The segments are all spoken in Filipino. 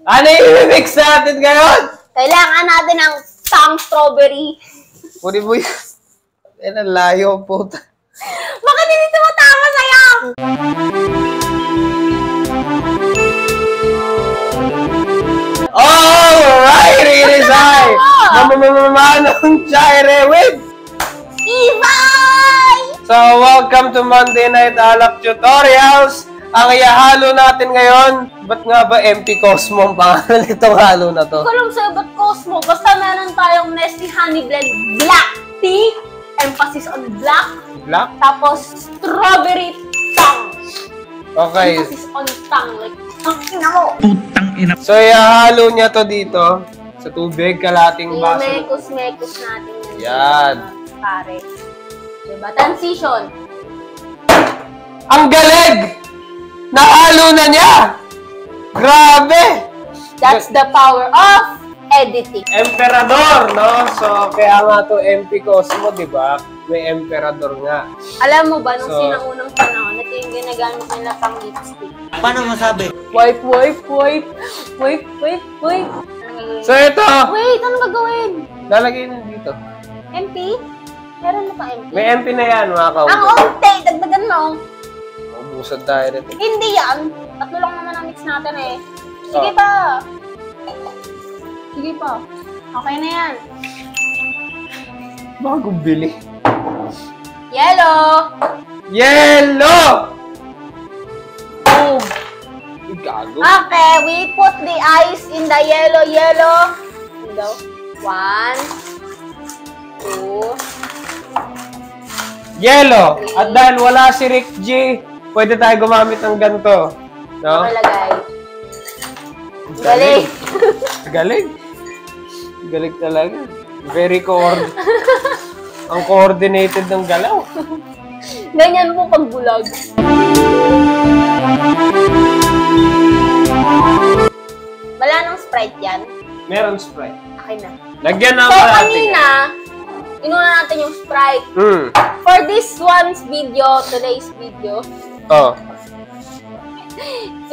Ano yung mix natin ngayon? Kailangan natin ng tang strawberry. Puri mo yun. Yan ang layo po. Bakit hindi tumatama sa'yo? Alright! It is I! Mamamanong Chaire with Ibay! So, welcome to Monday Night Alak Tutorials. Ang ihahalo natin ngayon, ba't nga ba MP Cosmo ang pangalan itong halo na to? Hindi ko alam sa'yo ba't Cosmo. Basta meron tayong Nestle Honey Blend Black Tea. Emphasis on black. Black? Tapos, strawberry tongue. Okay. Emphasis on tongue. Like, ang ina mo. Putang ina. So, ihahalo niya to dito sa tubig, kalating baso. Mekos-mekos natin Yan. Pare. Diba? Transition. Ang galing! Nahalo na niya! Grabe! That's the power of editing. Emperador, no? So, kaya nga to MP Cosmo, di ba? May Emperador nga. Alam mo ba, nung So, sinang-unang panahon, ito yung ginagamit nila pang lipstick. Paano masabi? Wipe, wipe, wipe. Wipe, wipe, wipe. Anong So, gagawin? ito! Wait, anong gagawin? Lalagay na dito. MP? Meron na pa MP? May MP na yan, mga Ang kaubo. onte, dagdagan mo. Ubusad tayo rin. Hindi yan. Tatlo lang naman ang mix natin eh. Sige Oh. pa. Sige pa. Okay na yan. Bagong bili. Yellow. Yellow! Oh! Gago. Okay, we put the ice in the yellow. Hello? 1, 2. Yellow! At dahil wala si Rick G, pwede tayo gumamit ng ganito. No? Nakalagay. Galing. Galing. Galing talaga. Very ang coordinated ng galaw. Ganyan mo pag bulag. Wala nang Sprite yan. Meron Sprite. Okay na. Lagyan na So, natin. kanina, inuna natin yung Sprite. Hmm. For this one's video, today's video, Oh.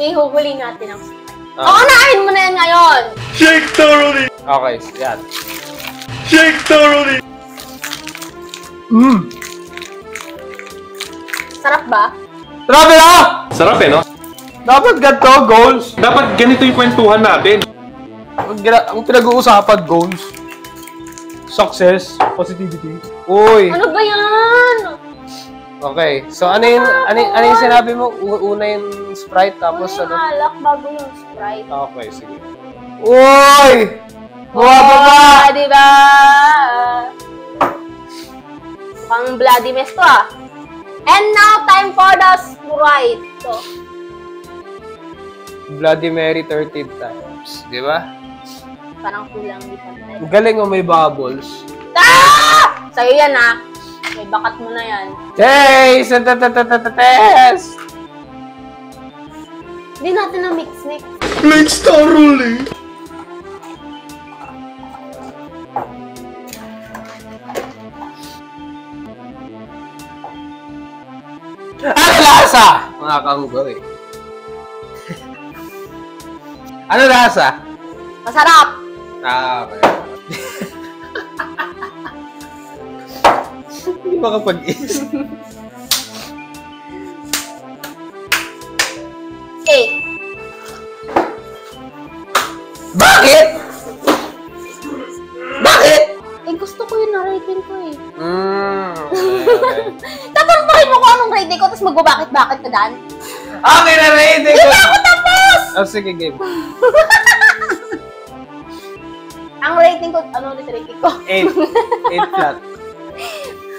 ihuli natin ang Sprite. Ah. Unahin mo na yan ngayon! Shake thoroughly! Okay, yan. Shake thoroughly! Sarap ba? Grabe na! Sarap eh, no? Dapat ganito, goals. Dapat ganito yung kwentuhan natin. Ang pinag-uusapan, goals. Success, positivity. Uy! Ano ba yan? Okay, so ano yung sinabi mo? Una yung Sprite, tapos Una yung ano? alak bago yung Sprite. Okay, sige. Uy! Bumababa! Diba? Mukhang bloody mess to ah. And now, time for the Sprite. So, Bloody Mary 13 times. Di ba? parang kulang di pantay. Ang galing mo may bubbles. Ah! Sa'yo yan ah. May bakat mo na yan. Hey! Sa test! Hindi natin na mix. Mix thoroughly! Ano lasa? Mga kahugaw eh. Ano lasa? Masarap! Ah, okay. Hindi makapag-isip. 8. Bakit? Bakit? Eh, gusto ko yun na rating ko eh. Okay. Tatantakin mo kung anong rating ko, tapos magbabakit-bakit ka, Dan. Okay na rating ko! Hindi ako tapos! Oh, sige, game. Ang rating ko, ano ulit rating ko? 8. 8 flat.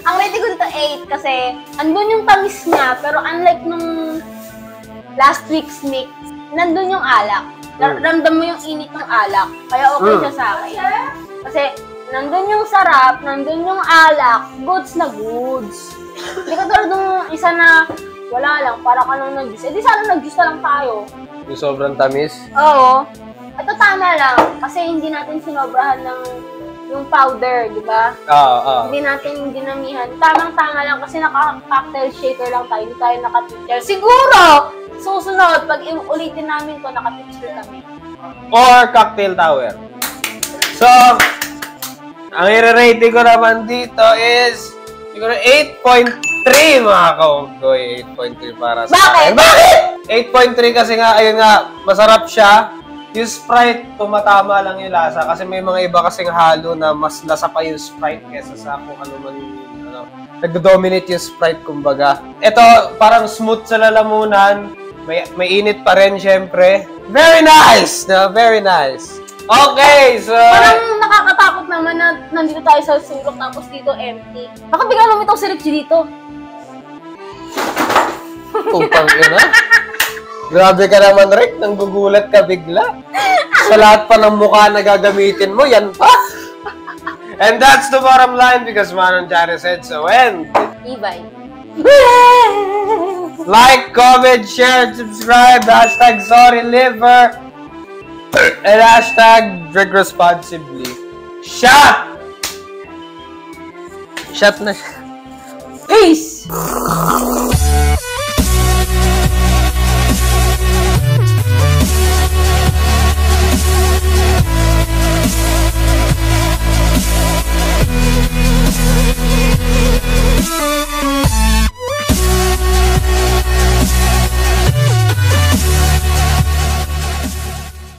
Ang rating ko dito 8 kasi andun yung tamis niya, pero unlike nung last week's mix, nandun yung alak. Ramdam mo yung init ng alak, kaya okay siya sa akin. Kasi nandun yung sarap, nandun yung alak, goods na goods. Hindi ka tulad nung isa na wala lang, para ka nang nag-juice. Eh di sana nag-juice na lang tayo. Yung sobrang tamis. Oo. Ito tama lang, kasi hindi natin sinobrahan ng yung powder, di ba? Oo. Hindi natin dinamihan. Tamang-tama lang kasi naka-cocktail shaker lang tayo, hindi tayo naka-picture. Siguro, susunod, pag ulitin namin to, naka-picture kami. or cocktail tower. So, ang i-rate ko naman dito is siguro 8.3 mga kauggoy. 8.3 para sa akin. Bakit? 8.3 kasi nga, ayun nga, masarap siya. Yung Sprite, tumatama lang yung lasa. Kasi may mga iba kasing halo na mas lasa pa yung Sprite kesa sa kung ano man ano, nagdo-dominate yung Sprite, kumbaga. Ito, parang smooth sa lalamunan. May init pa rin, syempre. Very nice! No? Very nice. Okay, so... Parang nakakatakot naman na nandito tayo sa sulok tapos dito empty. Baka bigla lumitaw si Richie dito. Putang ina. Grabe ka naman, Rick. Nanggugulat ka bigla. Sa lahat pa ng mukha na gagamitin mo, yan pa. And that's the bottom line because Manong Jari said so. And... Ibay. Like, comment, share, subscribe, hashtag sorryliver, and hashtag drink responsibly. Shot! Shot na siya. Peace!